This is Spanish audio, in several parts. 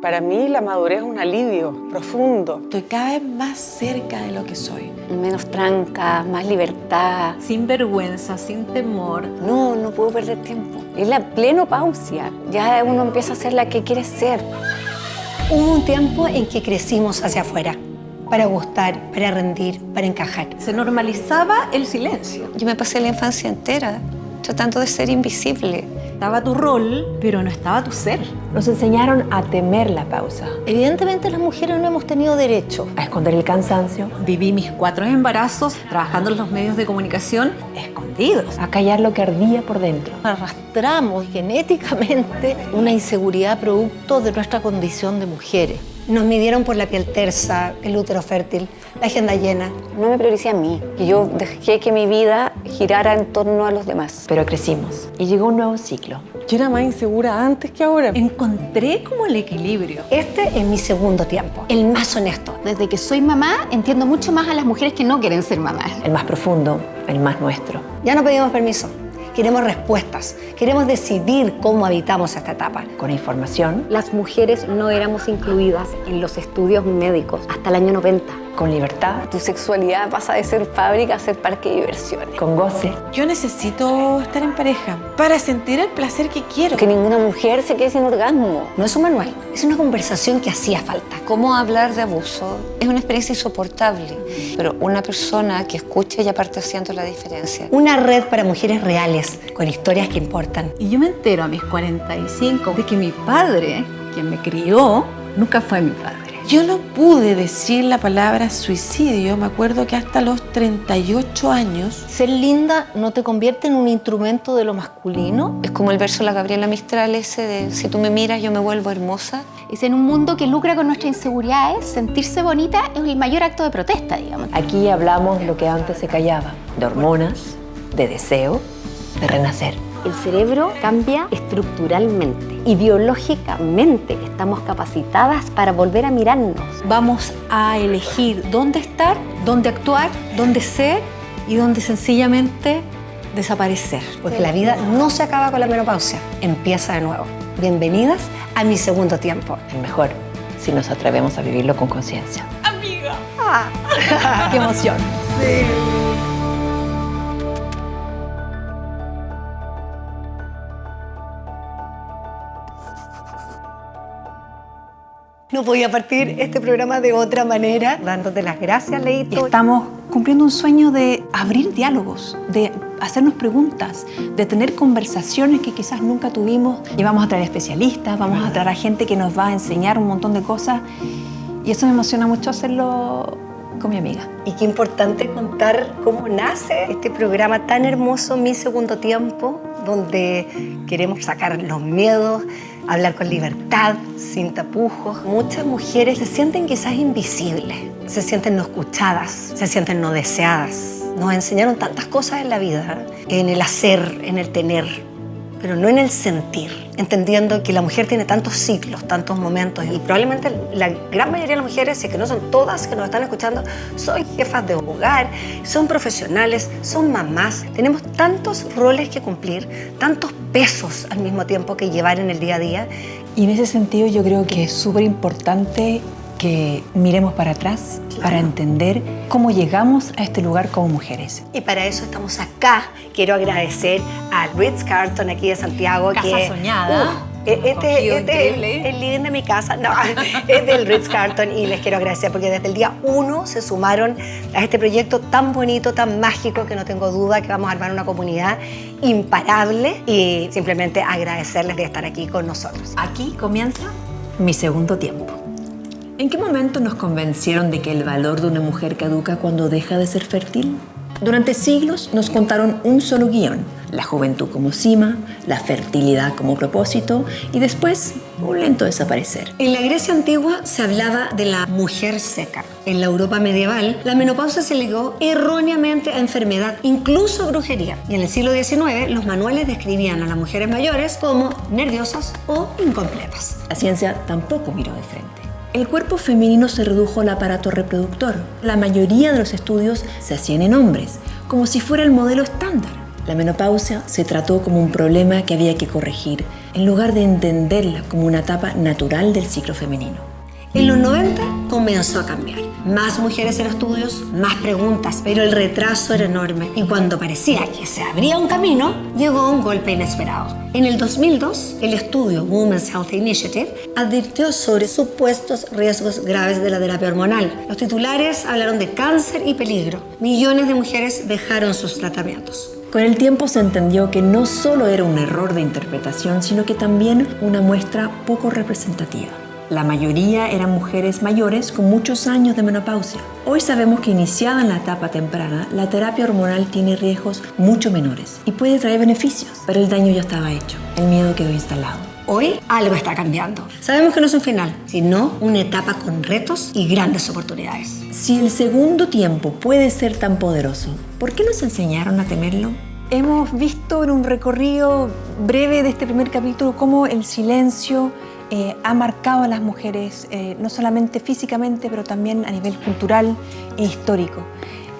Para mí la madurez es un alivio profundo. Estoy cada vez más cerca de lo que soy. Menos tranca, más libertad. Sin vergüenza, sin temor. No puedo perder tiempo. Es la plenopausia. Ya uno empieza a ser la que quiere ser. Hubo un tiempo en que crecimos hacia afuera, para gustar, para rendir, para encajar. Se normalizaba el silencio. Yo me pasé la infancia entera tratando de ser invisible. Estaba tu rol, pero no estaba tu ser. Nos enseñaron a temer la pausa, Evidentemente las mujeres no hemos tenido derecho. a esconder el cansancio, Viví mis 4 embarazos trabajando en los medios de comunicación escondidos. a callar lo que ardía por dentro. Arrastramos genéticamente una inseguridad producto de nuestra condición de mujeres. Nos midieron por la piel tersa, el útero fértil, la agenda llena. No me prioricé a mí. Y yo dejé que mi vida girara en torno a los demás. Pero crecimos y llegó un nuevo ciclo. Yo era más insegura antes que ahora. Encontré como el equilibrio. Este es mi segundo tiempo, el más honesto. Desde que soy mamá, entiendo mucho más a las mujeres que no quieren ser mamás. El más profundo, el más nuestro. Ya no pedimos permiso, queremos respuestas, queremos decidir cómo habitamos esta etapa. Con información, Las mujeres no éramos incluidas en los estudios médicos hasta el año 90. con libertad, Tu sexualidad pasa de ser fábrica a ser parque de diversiones. con goce. Yo necesito estar en pareja para sentir el placer que quiero. Que ninguna mujer se quede sin orgasmo. No es un manual, es una conversación que hacía falta. Cómo hablar de abuso es una experiencia insoportable, pero una persona que escucha y aparte haciendo la diferencia. Una red para mujeres reales, con historias que importan. Y yo me entero a mis 45 de que mi padre, quien me crió, nunca fue mi padre. Yo no pude decir la palabra suicidio, me acuerdo que hasta los 38 años. Ser linda no te convierte en un instrumento de lo masculino. Es como el verso de la Gabriela Mistral ese de si tú me miras yo me vuelvo hermosa. Es en un mundo que lucra con nuestras inseguridades, sentirse bonita es el mayor acto de protesta, digamos. Aquí hablamos lo que antes se callaba, de hormonas, de deseo, de renacer. El cerebro cambia estructuralmente y biológicamente estamos capacitadas para volver a mirarnos. Vamos a elegir dónde estar, dónde actuar, dónde ser y dónde sencillamente desaparecer. Porque la vida no se acaba con la menopausia, empieza de nuevo. Bienvenidas a mi segundo tiempo. El mejor, si nos atrevemos a vivirlo con conciencia. ¡Qué emoción! No podía partir este programa de otra manera, dándote las gracias, Leito. Estamos cumpliendo un sueño de abrir diálogos, de hacernos preguntas, de tener conversaciones que quizás nunca tuvimos. Y vamos a traer especialistas, vamos a traer a gente que nos va a enseñar un montón de cosas. Y eso me emociona mucho hacerlo con mi amiga. Y qué importante contar cómo nace este programa tan hermoso, Mi Segundo Tiempo, donde queremos sacar los miedos, hablar con libertad, sin tapujos. Muchas mujeres se sienten quizás invisibles, se sienten no escuchadas, se sienten no deseadas. Nos enseñaron tantas cosas en la vida, en el hacer, en el tener, pero no en el sentir, entendiendo que la mujer tiene tantos ciclos, tantos momentos, y probablemente la gran mayoría de las mujeres, si es que no son todas que nos están escuchando, son jefas de hogar, son profesionales, son mamás. Tenemos tantos roles que cumplir, tantos pesos al mismo tiempo que llevar en el día a día. Y en ese sentido yo creo que es súper importante que miremos para atrás para entender cómo llegamos a este lugar como mujeres. Y para eso estamos acá. Quiero agradecer al Ritz-Carlton aquí de Santiago. Casa soñada. Este es el living de mi casa. No, es del Ritz-Carlton y les quiero agradecer porque desde el día 1 se sumaron a este proyecto tan bonito, tan mágico, que no tengo duda que vamos a armar una comunidad imparable, y simplemente agradecerles de estar aquí con nosotros. Aquí comienza mi segundo tiempo. ¿En qué momento nos convencieron de que el valor de una mujer caduca cuando deja de ser fértil? Durante siglos nos contaron un solo guión: la juventud como cima, la fertilidad como propósito y después un lento desaparecer. En la Grecia antigua se hablaba de la mujer seca. En la Europa medieval, la menopausia se ligó erróneamente a enfermedad, incluso brujería. Y en el siglo XIX, los manuales describían a las mujeres mayores como nerviosas o incompletas. La ciencia tampoco miró de frente. El cuerpo femenino se redujo al aparato reproductor. La mayoría de los estudios se hacían en hombres, como si fuera el modelo estándar. La menopausia se trató como un problema que había que corregir en lugar de entenderla como una etapa natural del ciclo femenino. En los 90 comenzó a cambiar. Más mujeres en estudios, más preguntas, pero el retraso era enorme. Y cuando parecía que se abría un camino, llegó un golpe inesperado. En el 2002, el estudio Women's Health Initiative advirtió sobre supuestos riesgos graves de la terapia hormonal. Los titulares hablaron de cáncer y peligro. Millones de mujeres dejaron sus tratamientos. Con el tiempo se entendió que no solo era un error de interpretación, sino que también una muestra poco representativa. La mayoría eran mujeres mayores con muchos años de menopausia. Hoy sabemos que iniciada en la etapa temprana, la terapia hormonal tiene riesgos mucho menores y puede traer beneficios, pero el daño ya estaba hecho, el miedo quedó instalado. Hoy algo está cambiando. Sabemos que no es un final, sino una etapa con retos y grandes oportunidades. Si el segundo tiempo puede ser tan poderoso, ¿por qué nos enseñaron a temerlo? Hemos visto en un recorrido breve de este primer capítulo cómo el silencio ha marcado a las mujeres, no solamente físicamente, pero también a nivel cultural e histórico.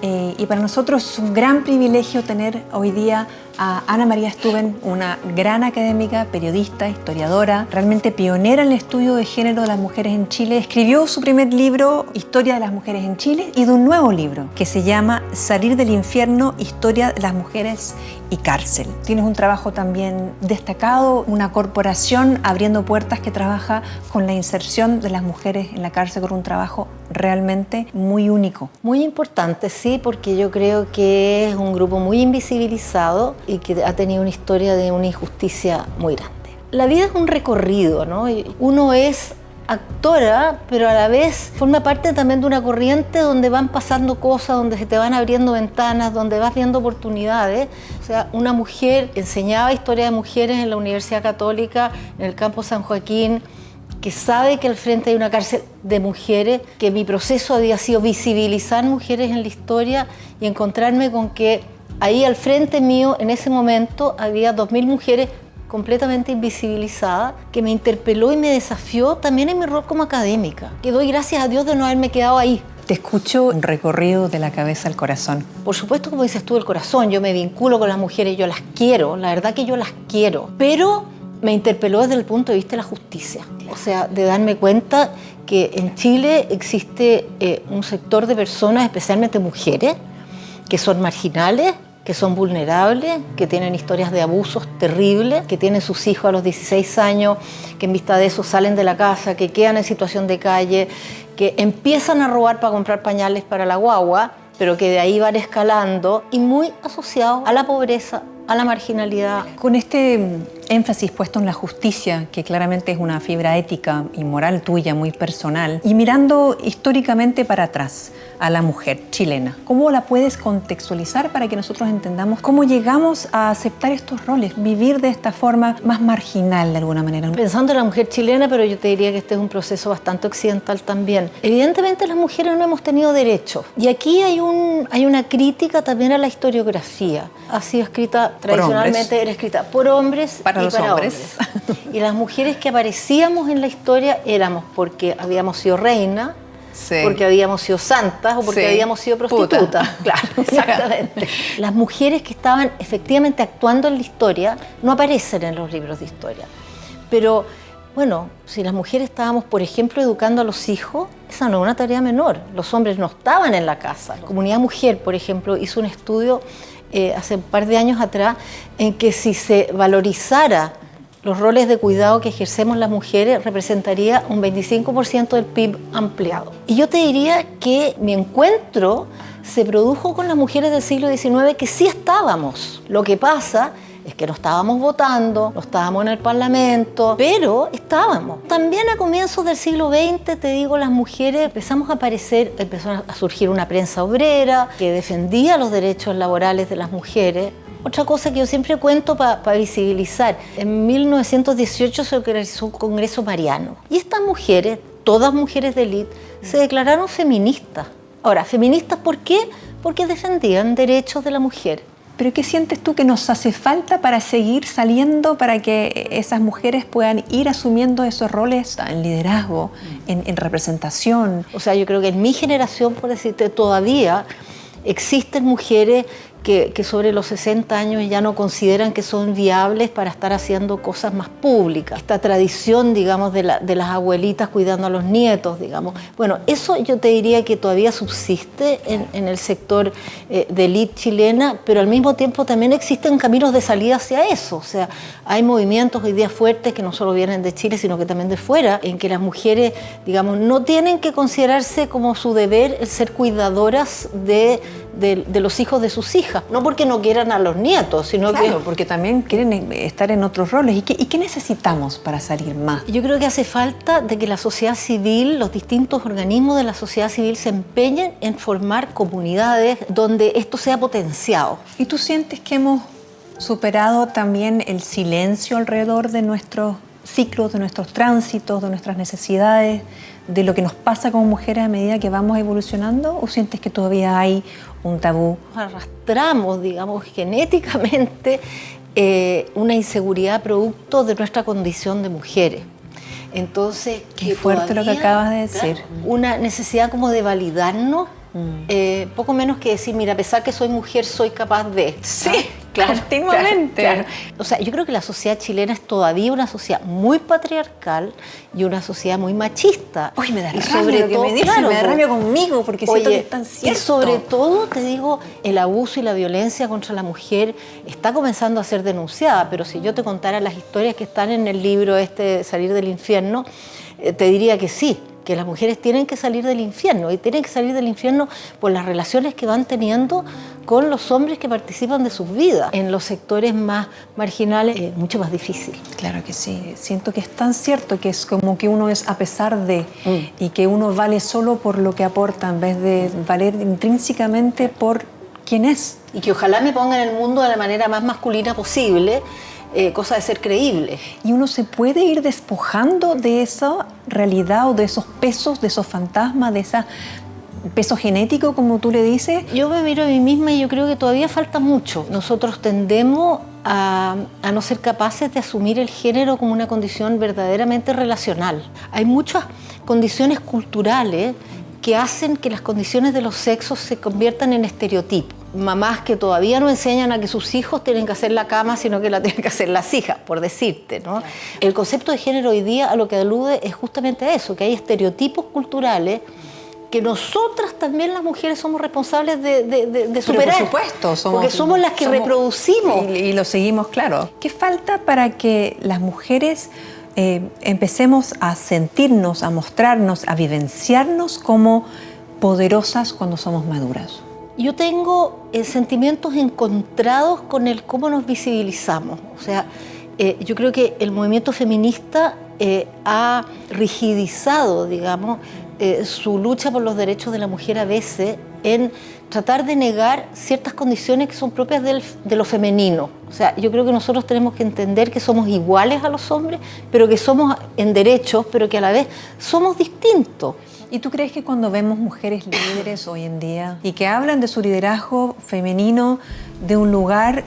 Y para nosotros es un gran privilegio tener hoy día a Ana María Stuben, una gran académica, periodista, historiadora, realmente pionera en el estudio de género de las mujeres en Chile. Escribió su primer libro, Historia de las mujeres en Chile, y de un nuevo libro que se llama Salir del infierno, Historia de las mujeres y cárcel. Tienes un trabajo también destacado, una corporación abriendo puertas que trabaja con la inserción de las mujeres en la cárcel, con un trabajo realmente muy único. Muy importante, sí, porque yo creo que es un grupo muy invisibilizado y que ha tenido una historia de una injusticia muy grande. La vida es un recorrido, ¿no? Uno es actora, pero a la vez forma parte también de una corriente donde van pasando cosas, donde se te van abriendo ventanas, donde vas viendo oportunidades. O sea, una mujer enseñaba historia de mujeres en la Universidad Católica, en el campo San Joaquín, que sabe que al frente hay una cárcel de mujeres, que mi proceso había sido visibilizar mujeres en la historia y encontrarme con que ahí al frente mío, en ese momento, había 2000 mujeres completamente invisibilizadas, que me interpeló y me desafió también en mi rol como académica. Que doy gracias a Dios de no haberme quedado ahí. Te escucho un recorrido de la cabeza al corazón. Por supuesto, como dices tú, el corazón. Yo me vinculo con las mujeres, yo las quiero, la verdad que yo las quiero. Pero me interpeló desde el punto de vista de la justicia. O sea, de darme cuenta que en Chile existe un sector de personas, especialmente mujeres, que son marginales, que son vulnerables, que tienen historias de abusos terribles, que tienen sus hijos a los 16 años, que en vista de eso salen de la casa, que quedan en situación de calle, que empiezan a robar para comprar pañales para la guagua, pero que de ahí van escalando y muy asociados a la pobreza, a la marginalidad. Con este énfasis puesto en la justicia, que claramente es una fibra ética y moral tuya, muy personal, y mirando históricamente para atrás a la mujer chilena, ¿cómo la puedes contextualizar para que nosotros entendamos cómo llegamos a aceptar estos roles, vivir de esta forma más marginal de alguna manera? Pensando en la mujer chilena, pero yo te diría que este es un proceso bastante occidental también. Evidentemente las mujeres no hemos tenido derechos. Y aquí hay una crítica también a la historiografía. Ha sido escrita tradicionalmente, era escrita por hombres para y los para hombres. Y las mujeres que aparecíamos en la historia éramos porque habíamos sido reinas, sí, porque habíamos sido santas o porque sí, habíamos sido prostitutas. Claro, exactamente. Las mujeres que estaban efectivamente actuando en la historia no aparecen en los libros de historia. Pero bueno, si las mujeres estábamos, por ejemplo, educando a los hijos, esa no es una tarea menor. Los hombres no estaban en la casa. La Comunidad Mujer, por ejemplo, hizo un estudio hace un par de años atrás en que si se valorizara los roles de cuidado que ejercemos las mujeres, representaría un 25% del PIB ampliado. Y yo te diría que mi encuentro se produjo con las mujeres del siglo XIX que sí estábamos. Lo que pasa es que no estábamos votando, no estábamos en el Parlamento, pero estábamos. También a comienzos del siglo XX, te digo, las mujeres empezamos a aparecer, empezó a surgir una prensa obrera que defendía los derechos laborales de las mujeres. Otra cosa que yo siempre cuento para visibilizar, en 1918 se organizó un Congreso Mariano. Y estas mujeres, todas mujeres de élite, se declararon feministas. Ahora, ¿feministas por qué? Porque defendían derechos de la mujer. ¿Pero qué sientes tú que nos hace falta para seguir saliendo, para que esas mujeres puedan ir asumiendo esos roles en liderazgo, en representación? O sea, yo creo que en mi generación, por decirte, todavía existen mujeres que sobre los 60 años ya no consideran que son viables para estar haciendo cosas más públicas. Esta tradición, digamos, de las abuelitas cuidando a los nietos, digamos. Bueno, eso yo te diría que todavía subsiste en el sector de élite chilena, pero al mismo tiempo también existen caminos de salida hacia eso. O sea, hay movimientos hoy día fuertes que no solo vienen de Chile, sino que también de fuera, en que las mujeres, digamos, no tienen que considerarse como su deber el ser cuidadoras de los hijos de sus hijas. No porque no quieran a los nietos, sino claro, que... porque también quieren estar en otros roles. ¿Y qué necesitamos para salir más? Yo creo que hace falta de que la sociedad civil, los distintos organismos de la sociedad civil se empeñen en formar comunidades donde esto sea potenciado. ¿Y tú sientes que hemos superado también el silencio alrededor de nuestros ciclos, de nuestros tránsitos, de nuestras necesidades, de lo que nos pasa como mujeres a medida que vamos evolucionando? ¿O sientes que todavía hay un tabú? Arrastramos, digamos, genéticamente una inseguridad producto de nuestra condición de mujeres. Entonces, qué fuerte lo que acabas de decir. Claro, una necesidad como de validarnos, poco menos que decir, mira, a pesar que soy mujer, soy capaz de. Sí, continuamente. Claro. O sea, yo creo que la sociedad chilena es todavía una sociedad muy patriarcal y una sociedad muy machista. Uy, me da y rabia sobre lo que todo, me dices, claro, me da rabia conmigo, porque siento que es tan cierto. Y sobre todo, te digo, el abuso y la violencia contra la mujer está comenzando a ser denunciada, pero si yo te contara las historias que están en el libro Salir del Infierno, te diría que sí, que las mujeres tienen que salir del infierno, y tienen que salir del infierno por las relaciones que van teniendo con los hombres que participan de sus vidas. En los sectores más marginales es mucho más difícil. Claro que sí. Siento que es tan cierto que es como que uno es a pesar de, y que uno vale solo por lo que aporta en vez de valer intrínsecamente por quién es. Y que ojalá me ponga en el mundo de la manera más masculina posible, cosa de ser creíble. Y uno se puede ir despojando de esa realidad o de esos pesos, de esos fantasmas, de ese peso genético, como tú le dices. Yo me miro a mí misma y yo creo que todavía falta mucho. Nosotros tendemos a no ser capaces de asumir el género como una condición verdaderamente relacional. Hay muchas condiciones culturales que hacen que las condiciones de los sexos se conviertan en estereotipos. Mamás que todavía no enseñan a que sus hijos tienen que hacer la cama, sino que la tienen que hacer las hijas, por decirte, ¿no? Claro. El concepto de género hoy día a lo que alude es justamente eso, que hay estereotipos culturales que nosotras también las mujeres somos responsables de superar. Por supuesto, porque somos las que reproducimos. Y lo seguimos, claro. ¿Qué falta para que las mujeres empecemos a sentirnos, a mostrarnos, a vivenciarnos como poderosas cuando somos maduras? Yo tengo sentimientos encontrados con el cómo nos visibilizamos. O sea, yo creo que el movimiento feminista ha rigidizado, digamos, su lucha por los derechos de la mujer a veces en tratar de negar ciertas condiciones que son propias de lo femenino. O sea, yo creo que nosotros tenemos que entender que somos iguales a los hombres, pero que somos en derechos, pero que a la vez somos distintos. ¿Y tú crees que cuando vemos mujeres líderes hoy en día y que hablan de su liderazgo femenino de un lugar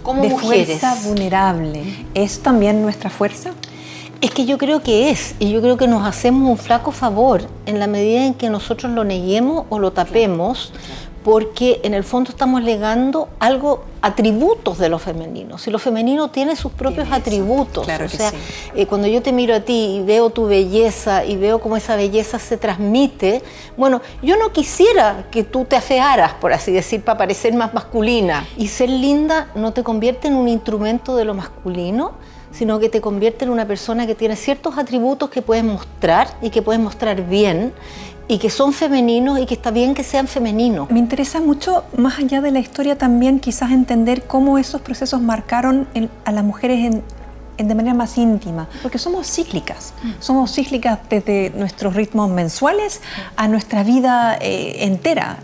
como de mujeres, fuerza vulnerable, es también nuestra fuerza? Es que yo creo que es, y yo creo que nos hacemos un flaco favor en la medida en que nosotros lo neguemos o lo tapemos, porque en el fondo estamos legando atributos de lo femenino. Si lo femenino tiene sus propios atributos, claro, o sea, sí. Cuando yo te miro a ti y veo tu belleza y veo cómo esa belleza se transmite, bueno, yo no quisiera que tú te afearas, por así decir, para parecer más masculina. Y ser linda no te convierte en un instrumento de lo masculino, sino que te convierte en una persona que tiene ciertos atributos que puedes mostrar y que puedes mostrar bien, y que son femeninos y que está bien que sean femeninos. Me interesa mucho, más allá de la historia, también quizás entender cómo esos procesos marcaron a las mujeres de manera más íntima, porque somos cíclicas desde nuestros ritmos mensuales a nuestra vida entera,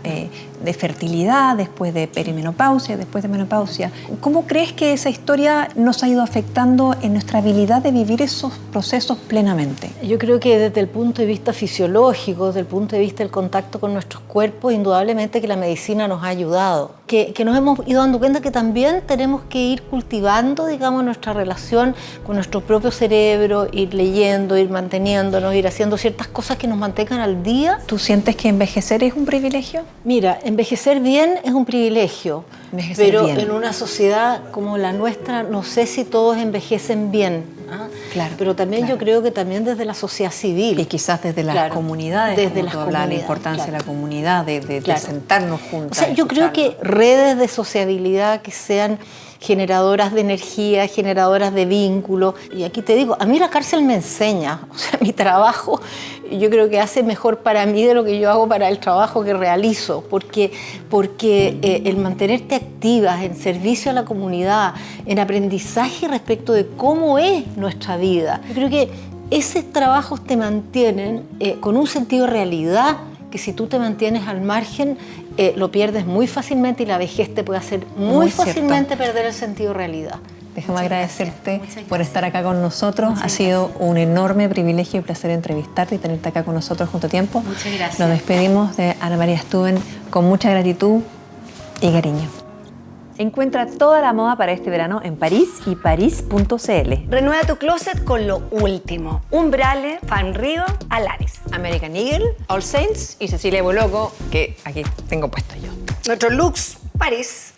de fertilidad, después de perimenopausia, después de menopausia. ¿Cómo crees que esa historia nos ha ido afectando en nuestra habilidad de vivir esos procesos plenamente? Yo creo que desde el punto de vista fisiológico, desde el punto de vista del contacto con nuestros cuerpos, indudablemente que la medicina nos ha ayudado, que nos hemos ido dando cuenta que también tenemos que ir cultivando, digamos, nuestra relación con nuestro propio cerebro, ir leyendo, ir manteniéndonos, ir haciendo ciertas cosas que nos mantengan al día. ¿Tú sientes que envejecer es un privilegio? Mira, envejecer bien es un privilegio, Envejecer pero bien. en una sociedad como la nuestra no sé si todos envejecen bien. ¿Ah? Claro, Pero también claro. yo creo que también desde la sociedad civil. Y quizás desde las Claro, comunidades, desde como las tú hablabas, la comunidades, importancia de claro. la comunidad, de Claro. sentarnos O juntas. sea, yo creo que redes de sociabilidad que sean generadoras de energía, generadoras de vínculo. Y aquí te digo, a mí la cárcel me enseña. O sea, mi trabajo yo creo que hace mejor para mí de lo que yo hago para el trabajo que realizo. Porque el mantenerte activas en servicio a la comunidad, en aprendizaje respecto de cómo es nuestra vida. Yo creo que esos trabajos te mantienen con un sentido de realidad que si tú te mantienes al margen, lo pierdes muy fácilmente y la vejez te puede hacer muy cierto. fácilmente perder el sentido de realidad. Déjame agradecerte por estar acá con nosotros. Ha sido un enorme privilegio y placer entrevistarte y tenerte acá con nosotros junto a tiempo. Muchas gracias. Nos despedimos de Ana María Stuben con mucha gratitud y cariño. Encuentra toda la moda para este verano en París y paris.cl. Renueva tu closet con lo último. Umbrale, Fanrido, Alanis. American Eagle, All Saints y Cecilia Boloco, que aquí tengo puesto yo. Nuestro Lux, París.